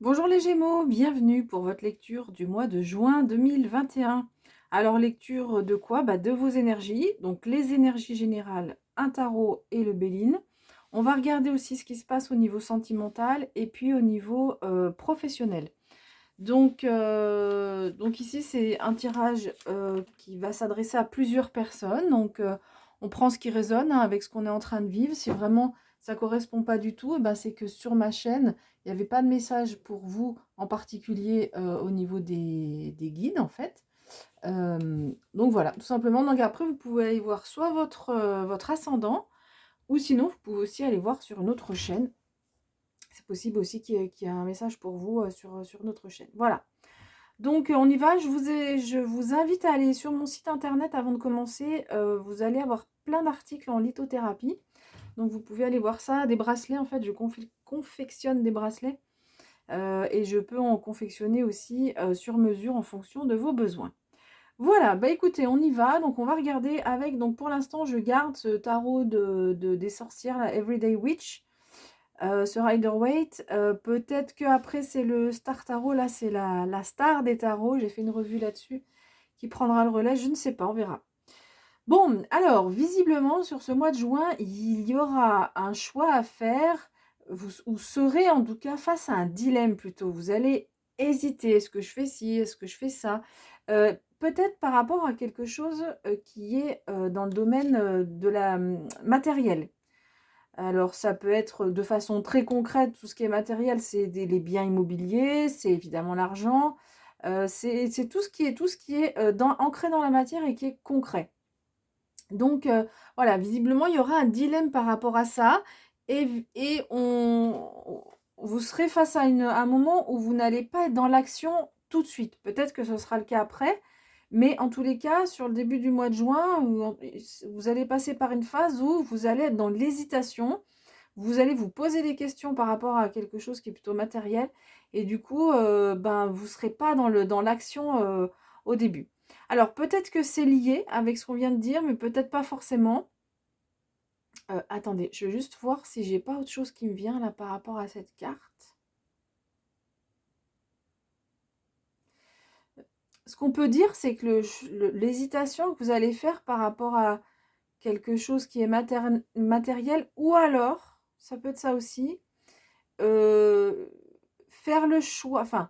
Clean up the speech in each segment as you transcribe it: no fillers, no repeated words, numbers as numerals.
Bonjour les Gémeaux, bienvenue pour votre lecture du mois de juin 2021. Alors lecture de quoi? De vos énergies, donc les énergies générales, un tarot et le Béline. On va regarder aussi ce qui se passe au niveau sentimental et puis au niveau professionnel. Donc ici c'est un tirage qui va s'adresser à plusieurs personnes. Donc on prend ce qui résonne avec ce qu'on est en train de vivre. Si vraiment ça ne correspond pas du tout, c'est que sur ma chaîne, il n'y avait pas de message pour vous en particulier au niveau des guides en fait. Donc voilà, tout simplement. Donc après, vous pouvez aller voir soit votre ascendant, ou sinon, vous pouvez aussi aller voir sur une autre chaîne. C'est possible aussi qu'il y ait un message pour vous sur notre chaîne. Voilà. Donc on y va, je vous invite à aller sur mon site internet avant de commencer. Vous allez avoir plein d'articles en lithothérapie. Donc vous pouvez aller voir ça, des bracelets en fait, je confectionne des bracelets. Et je peux en confectionner aussi sur mesure en fonction de vos besoins. Voilà, écoutez, on y va. Donc on va regarder avec, donc pour l'instant je garde ce tarot des sorcières, la Everyday Witch. Ce Rider-Waite, peut-être qu'après c'est le Star Tarot, là c'est la star des tarots, j'ai fait une revue là-dessus, qui prendra le relais, je ne sais pas, on verra. Bon, alors, visiblement, sur ce mois de juin, il y aura un choix à faire, vous serez en tout cas face à un dilemme plutôt, vous allez hésiter, est-ce que je fais ci, est-ce que je fais ça, peut-être par rapport à quelque chose qui est dans le domaine de la matérielle. Alors ça peut être de façon très concrète, tout ce qui est matériel, c'est les biens immobiliers, c'est évidemment l'argent, c'est tout ce qui est ancré dans la matière et qui est concret. Donc voilà, visiblement, il y aura un dilemme par rapport à ça et vous serez face à un moment où vous n'allez pas être dans l'action tout de suite. Peut-être que ce sera le cas après, mais en tous les cas, sur le début du mois de juin, vous allez passer par une phase où vous allez être dans l'hésitation. Vous allez vous poser des questions par rapport à quelque chose qui est plutôt matériel et du coup, vous ne serez pas dans l'action au début. Alors peut-être que c'est lié avec ce qu'on vient de dire, mais peut-être pas forcément. Attendez, je vais juste voir si j'ai pas autre chose qui me vient là par rapport à cette carte. Ce qu'on peut dire, c'est que l'hésitation que vous allez faire par rapport à quelque chose qui est matériel, ou alors, ça peut être ça aussi, faire le choix, enfin,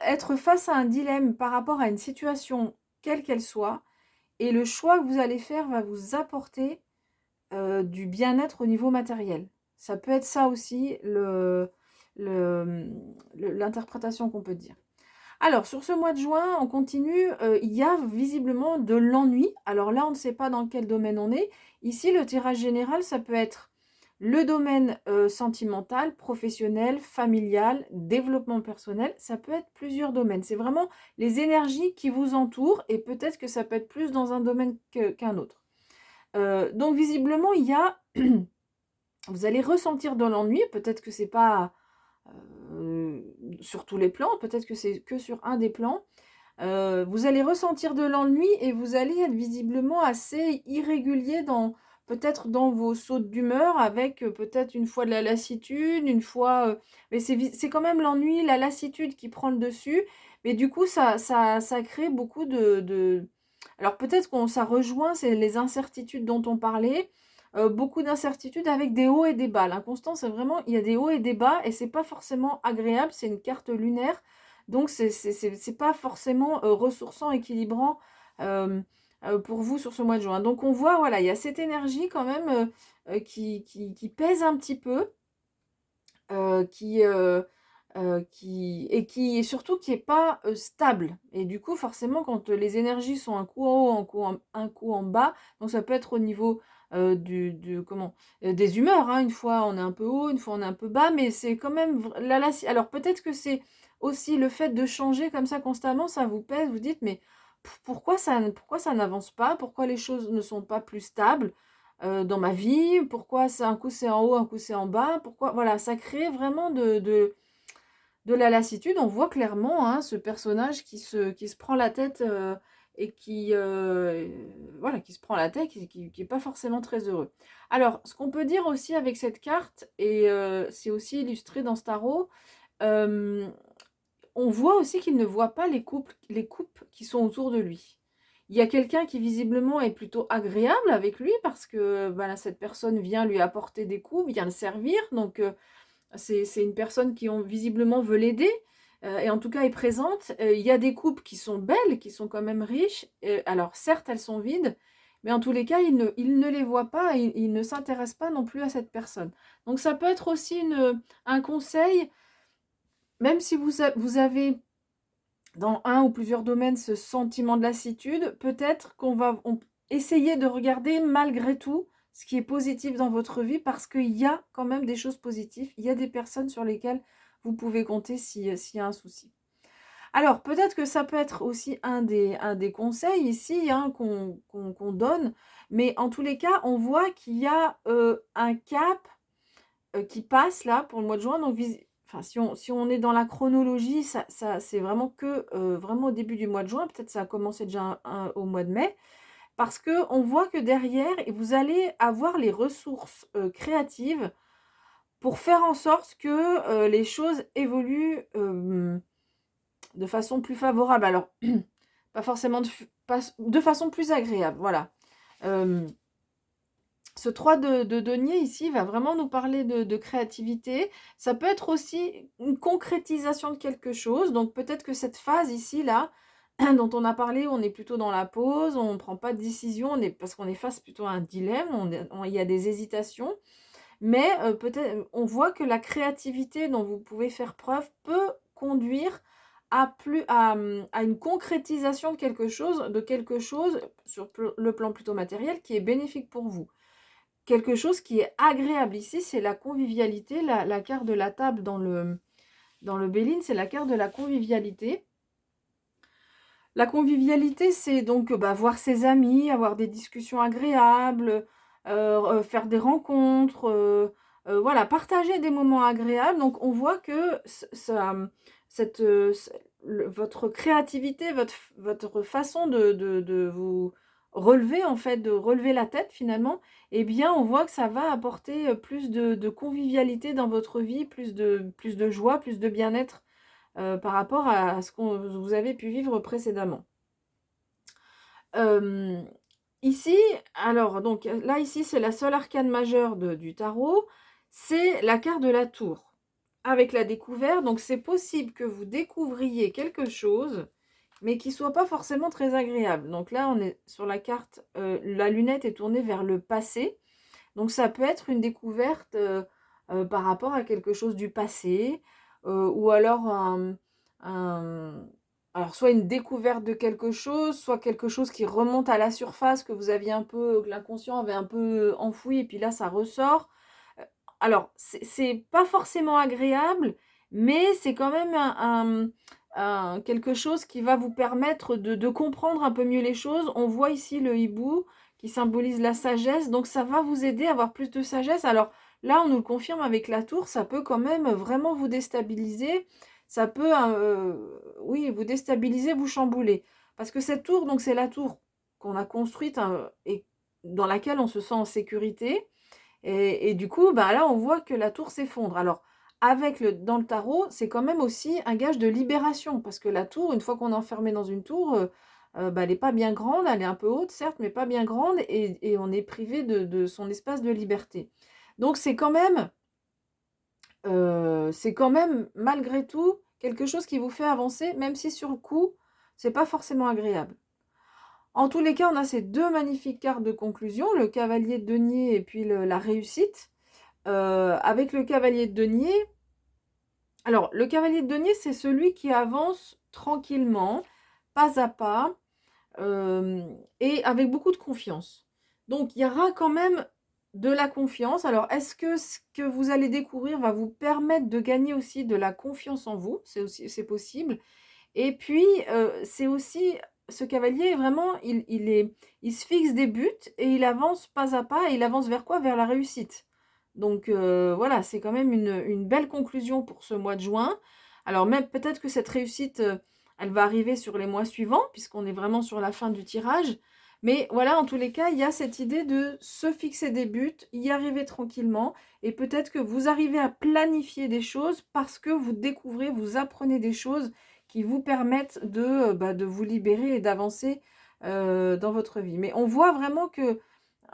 être face à un dilemme par rapport à une situation quelle qu'elle soit, et le choix que vous allez faire va vous apporter du bien-être au niveau matériel. Ça peut être ça aussi l'interprétation qu'on peut dire. Alors, sur ce mois de juin, on continue. Il y a visiblement de l'ennui. Alors là, on ne sait pas dans quel domaine on est. Ici, le tirage général, ça peut être le domaine sentimental, professionnel, familial, développement personnel. Ça peut être plusieurs domaines. C'est vraiment les énergies qui vous entourent et peut-être que ça peut être plus dans un domaine qu'un autre. Donc visiblement, il y a, vous allez ressentir de l'ennui, peut-être que c'est pas sur tous les plans, peut-être que c'est que sur un des plans. Vous allez ressentir de l'ennui et vous allez être visiblement assez irrégulier peut-être dans vos sautes d'humeur, avec peut-être une fois de la lassitude, une fois... mais c'est quand même l'ennui, la lassitude qui prend le dessus, mais du coup ça crée beaucoup Alors peut-être que ça rejoint les incertitudes dont on parlait, beaucoup d'incertitudes avec des hauts et des bas. L'inconstance, c'est vraiment, il y a des hauts et des bas et c'est pas forcément agréable, c'est une carte lunaire, donc c'est pas forcément ressourçant, équilibrant pour vous sur ce mois de juin. Donc on voit, voilà, il y a cette énergie quand même qui pèse un petit peu, et surtout qui est pas stable. Et du coup, forcément, quand les énergies sont un coup en haut, un coup en bas, donc ça peut être au niveau des humeurs, hein. Une fois on est un peu haut, une fois on est un peu bas, mais c'est quand même alors peut-être que c'est aussi le fait de changer comme ça constamment, ça vous pèse, vous dites mais pourquoi ça n'avance pas, pourquoi les choses ne sont pas plus stables dans ma vie, pourquoi c'est un coup c'est en haut, un coup c'est en bas, pourquoi, voilà, ça crée vraiment de la lassitude. On voit clairement hein, ce personnage qui se prend la tête et voilà, qui se prend la tête, qui est pas forcément très heureux. Alors, ce qu'on peut dire aussi avec cette carte, et c'est aussi illustré dans ce tarot, euh, on voit aussi qu'il ne voit pas les couples qui sont autour de lui. Il y a quelqu'un qui visiblement est plutôt agréable avec lui parce que voilà, cette personne vient lui apporter des coups, vient le servir. Donc c'est une personne qui visiblement veut l'aider. Et en tout cas est présente. Il y a des coupes qui sont belles, qui sont quand même riches. Alors certes, elles sont vides, mais en tous les cas, il ne les voit pas, il ne s'intéresse pas non plus à cette personne. Donc ça peut être aussi un conseil, même si vous avez dans un ou plusieurs domaines ce sentiment de lassitude, peut-être qu'on va essayer de regarder malgré tout ce qui est positif dans votre vie, parce qu'il y a quand même des choses positives, il y a des personnes sur lesquelles vous pouvez compter s'il y a un souci. Alors, peut-être que ça peut être aussi un des conseils ici hein, qu'on donne, mais en tous les cas, on voit qu'il y a un cap qui passe là pour le mois de juin. Donc, enfin, si on est dans la chronologie, c'est vraiment que vraiment au début du mois de juin. Peut-être ça a commencé déjà au mois de mai. Parce qu'on voit que derrière, vous allez avoir les ressources créatives pour faire en sorte que les choses évoluent de façon plus favorable. Alors, pas forcément de façon plus agréable. Voilà. Ce 3 de denier ici va vraiment nous parler de créativité. Ça peut être aussi une concrétisation de quelque chose. Donc peut-être que cette phase ici, là, dont on a parlé, on est plutôt dans la pause, on ne prend pas de décision, parce qu'on est face plutôt à un dilemme, il y a des hésitations. Mais peut-être, on voit que la créativité dont vous pouvez faire preuve peut conduire à une concrétisation de quelque chose sur le plan plutôt matériel qui est bénéfique pour vous. Quelque chose qui est agréable ici, c'est la convivialité. La carte de la table dans le Béline, c'est la carte de la convivialité. La convivialité, c'est donc voir ses amis, avoir des discussions agréables, faire des rencontres, voilà, partager des moments agréables. Donc on voit que votre créativité, votre façon de vous relever, en fait, de relever la tête finalement, eh bien on voit que ça va apporter plus de convivialité dans votre vie, plus de joie, plus de bien-être par rapport à ce que vous avez pu vivre précédemment. Ici, alors, donc là, ici, c'est la seule arcane majeure du tarot, c'est la carte de la tour, avec la découverte. Donc, c'est possible que vous découvriez quelque chose, mais qui ne soit pas forcément très agréable. Donc là, on est sur la carte, la lunette est tournée vers le passé. Donc, ça peut être une découverte par rapport à quelque chose du passé, ou alors alors soit une découverte de quelque chose, soit quelque chose qui remonte à la surface, que l'inconscient avait un peu enfoui, et puis là, ça ressort. Alors, c'est pas forcément agréable, mais c'est quand même quelque chose qui va vous permettre de comprendre un peu mieux les choses. On voit ici le hibou qui symbolise la sagesse, donc ça va vous aider à avoir plus de sagesse. Alors là, on nous le confirme avec la tour, ça peut quand même vraiment vous déstabiliser, ça peut, oui, vous déstabiliser, vous chambouler. Parce que cette tour, donc c'est la tour qu'on a construite et dans laquelle on se sent en sécurité. Et du coup, bah là, on voit que la tour s'effondre. Alors, dans le tarot, c'est quand même aussi un gage de libération, parce que la tour, une fois qu'on est enfermé dans une tour, bah, elle n'est pas bien grande, elle est un peu haute, certes, mais pas bien grande, et on est privé de son espace de liberté. Donc, c'est quand même, malgré tout, quelque chose qui vous fait avancer, même si sur le coup, c'est pas forcément agréable. En tous les cas, on a ces deux magnifiques cartes de conclusion, le cavalier de denier et puis la réussite. Avec le cavalier de denier, alors le cavalier de denier, c'est celui qui avance tranquillement, pas à pas, et avec beaucoup de confiance. Donc il y aura quand même de la confiance. Alors est-ce que ce que vous allez découvrir va vous permettre de gagner aussi de la confiance en vous? C'est possible. Et puis c'est aussi, ce cavalier vraiment, il se fixe des buts et il avance pas à pas. Et il avance vers quoi? Vers la réussite. Donc voilà, c'est quand même une belle conclusion pour ce mois de juin. Alors même peut-être que cette réussite, elle va arriver sur les mois suivants, puisqu'on est vraiment sur la fin du tirage. Mais voilà, en tous les cas, il y a cette idée de se fixer des buts, y arriver tranquillement et peut-être que vous arrivez à planifier des choses parce que vous découvrez, vous apprenez des choses qui vous permettent de vous libérer et d'avancer, dans votre vie. Mais on voit vraiment que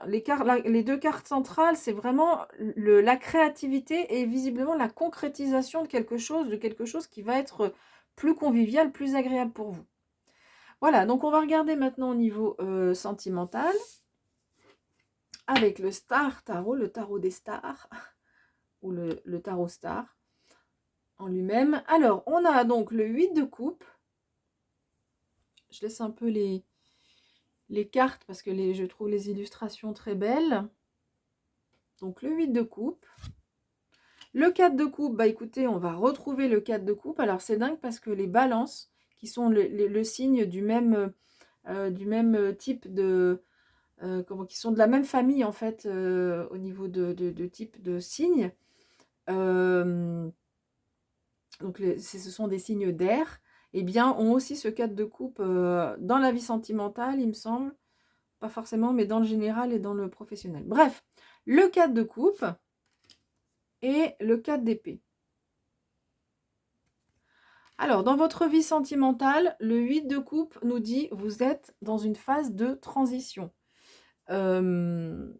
les 2 cartes centrales, c'est vraiment la créativité et visiblement la concrétisation de quelque chose qui va être plus convivial, plus agréable pour vous. Voilà, donc on va regarder maintenant au niveau sentimental avec le Star Tarot, le tarot des stars, ou le tarot star en lui-même. Alors, on a donc le 8 de coupe. Je laisse un peu les cartes parce que je trouve les illustrations très belles. Donc, le 8 de coupe. Le 4 de coupe, bah écoutez, on va retrouver le 4 de coupe. Alors, c'est dingue parce que les balances, qui sont le signe du même type de... qui sont de la même famille en fait au niveau de type de signe. Donc ce sont des signes d'air, et bien ont aussi ce 4 de coupe dans la vie sentimentale, il me semble. Pas forcément, mais dans le général et dans le professionnel. Bref, le 4 de coupe et le 4 d'épée. Alors, dans votre vie sentimentale, le 8 de coupe nous dit vous êtes dans une phase de transition. On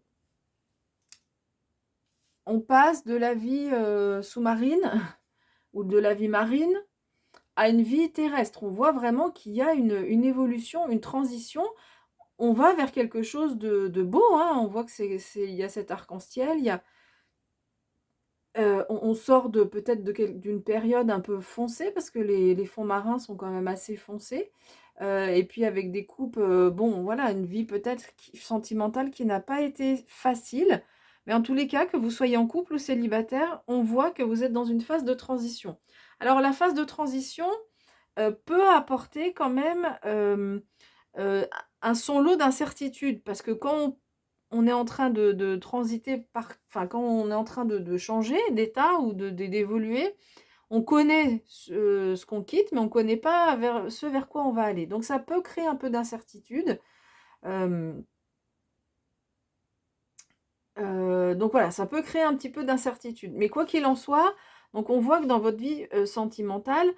passe de la vie sous-marine ou de la vie marine à une vie terrestre. On voit vraiment qu'il y a une évolution, une transition. On va vers quelque chose de beau, hein. On voit que il y a cet arc-en-ciel, il y a, on sort peut-être d'une période un peu foncée, parce que les fonds marins sont quand même assez foncés. Et puis avec des coupes, bon voilà, une vie peut-être sentimentale qui n'a pas été facile. Mais en tous les cas, que vous soyez en couple ou célibataire, on voit que vous êtes dans une phase de transition. Alors la phase de transition peut apporter quand même un son lot d'incertitude, parce que quand on est en train de transiter enfin quand on est en train de changer d'état ou d'évoluer, on connaît ce qu'on quitte, mais on ne connaît pas ce vers quoi on va aller. Donc ça peut créer un peu d'incertitude. Donc voilà, ça peut créer un petit peu d'incertitude. Mais quoi qu'il en soit, donc on voit que dans votre vie sentimentale,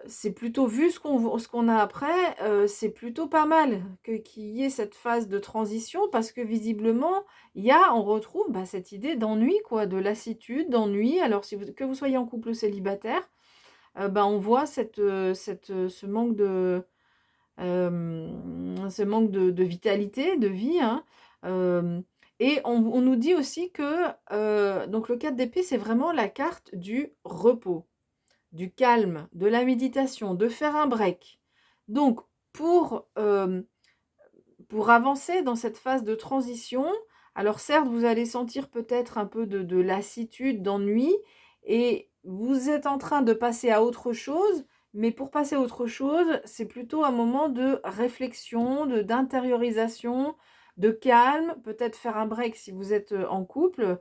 c'est plutôt, vu ce qu'on a après, c'est plutôt pas mal qu'il y ait cette phase de transition, parce que visiblement, on retrouve cette idée d'ennui, quoi, de lassitude, d'ennui. Alors que vous soyez en couple ou célibataire, on voit ce manque de vitalité, de vie, hein. Et on nous dit aussi que donc le 4 d'épée, c'est vraiment la carte du repos, du calme, de la méditation, de faire un break. Donc, pour avancer dans cette phase de transition, alors certes, vous allez sentir peut-être un peu de lassitude, d'ennui, et vous êtes en train de passer à autre chose, mais pour passer à autre chose, c'est plutôt un moment de réflexion, d'intériorisation, de calme, peut-être faire un break si vous êtes en couple,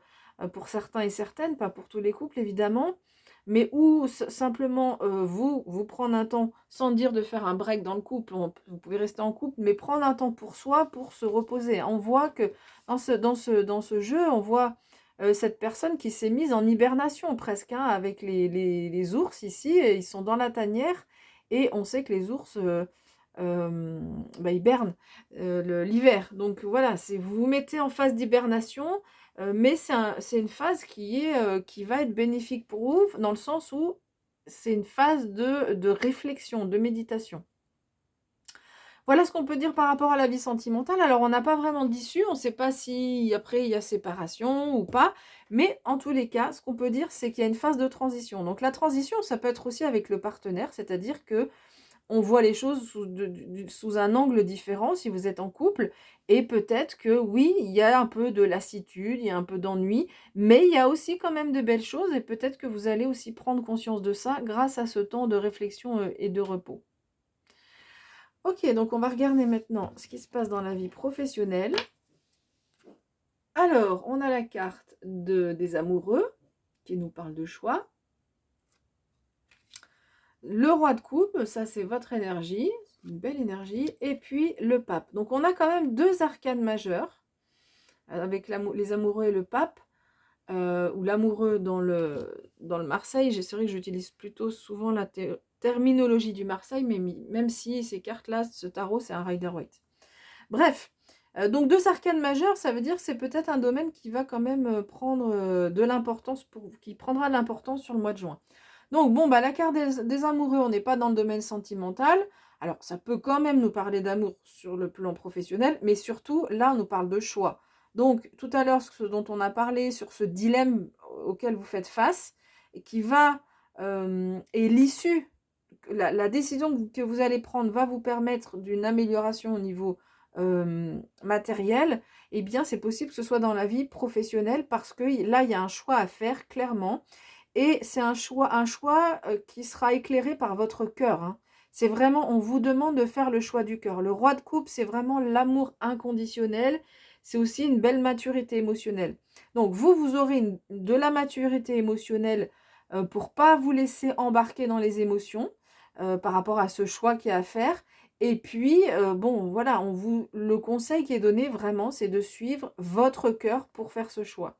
pour certains et certaines, pas pour tous les couples évidemment, mais ou simplement vous prendre un temps, sans dire de faire un break dans le couple, vous pouvez rester en couple, mais prendre un temps pour soi, pour se reposer. On voit que dans ce jeu, on voit cette personne qui s'est mise en hibernation presque, hein, avec les ours ici, et ils sont dans la tanière, et on sait que les ours hibernent l'hiver. Donc voilà, vous vous mettez en phase d'hibernation. Mais c'est une phase qui va être bénéfique pour vous, dans le sens où c'est une phase de réflexion, de méditation. Voilà ce qu'on peut dire par rapport à la vie sentimentale. Alors, on n'a pas vraiment d'issue, on ne sait pas si après il y a séparation ou pas, mais en tous les cas, ce qu'on peut dire, c'est qu'il y a une phase de transition. Donc la transition, ça peut être aussi avec le partenaire, c'est-à-dire que on voit les choses sous un angle différent si vous êtes en couple, et peut-être que oui, il y a un peu de lassitude, il y a un peu d'ennui, mais il y a aussi quand même de belles choses, et peut-être que vous allez aussi prendre conscience de ça grâce à ce temps de réflexion et de repos. Ok, donc on va regarder maintenant ce qui se passe dans la vie professionnelle. Alors, on a la carte des amoureux qui nous parle de choix. Le roi de coupe, ça c'est votre énergie, une belle énergie. Et puis le pape. Donc on a quand même 2 arcanes majeurs, avec les amoureux et le pape, ou l'amoureux dans le Marseille. C'est vrai que j'utilise plutôt souvent la terminologie du Marseille, mais même si ces cartes-là, ce tarot, c'est un Rider-Waite. Bref, donc 2 arcanes majeures, ça veut dire que c'est peut-être un domaine qui va quand même prendre de l'importance, qui prendra de l'importance sur le mois de juin. Donc bon, bah la carte des amoureux, on n'est pas dans le domaine sentimental. Alors ça peut quand même nous parler d'amour sur le plan professionnel, mais surtout là on nous parle de choix. Donc tout à l'heure, ce dont on a parlé sur ce dilemme auquel vous faites face, et qui va, et l'issue, la décision que vous allez prendre va vous permettre d'une amélioration au niveau matériel, eh bien c'est possible que ce soit dans la vie professionnelle, parce que là il y a un choix à faire clairement. Et c'est un choix qui sera éclairé par votre cœur, hein. C'est vraiment, on vous demande de faire le choix du cœur. Le roi de coupe, c'est vraiment l'amour inconditionnel. C'est aussi une belle maturité émotionnelle. Donc vous aurez de la maturité émotionnelle pour pas vous laisser embarquer dans les émotions par rapport à ce choix qu'il y a à faire. Et puis, bon, voilà, le conseil qui est donné vraiment, c'est de suivre votre cœur pour faire ce choix.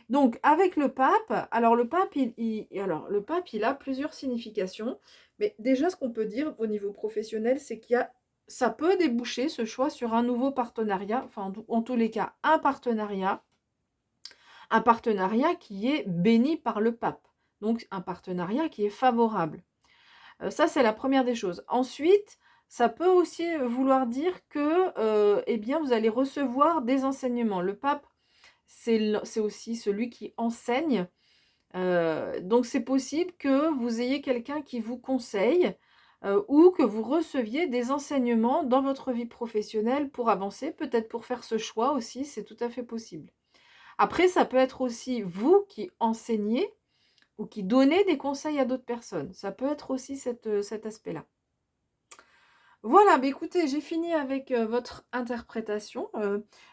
Donc, avec le pape, alors le pape, le pape, il a plusieurs significations. Mais déjà, ce qu'on peut dire au niveau professionnel, c'est ça peut déboucher, ce choix, sur un nouveau partenariat, enfin, en tous les cas, un partenariat qui est béni par le pape. Donc, un partenariat qui est favorable. Ça, c'est la première des choses. Ensuite, ça peut aussi vouloir dire que, eh bien, vous allez recevoir des enseignements. Le pape, c'est aussi celui qui enseigne. Donc c'est possible que vous ayez quelqu'un qui vous conseille, ou que vous receviez des enseignements dans votre vie professionnelle pour avancer, peut-être pour faire ce choix aussi, c'est tout à fait possible. Après, ça peut être aussi vous qui enseignez ou qui donnez des conseils à d'autres personnes. Ça peut être aussi cet aspect-là. Voilà, bah écoutez, j'ai fini avec votre interprétation.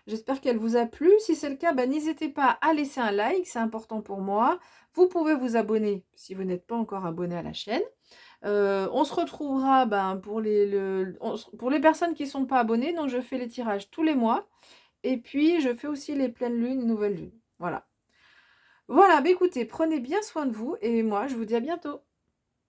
J'espère qu'elle vous a plu. Si c'est le cas, bah, n'hésitez pas à laisser un like, c'est important pour moi. Vous pouvez vous abonner si vous n'êtes pas encore abonné à la chaîne. On se retrouvera pour les personnes qui ne sont pas abonnées. Donc je fais les tirages tous les mois. Et puis je fais aussi les pleines lunes et nouvelles lunes. Voilà. Voilà, bah écoutez, prenez bien soin de vous et moi je vous dis à bientôt.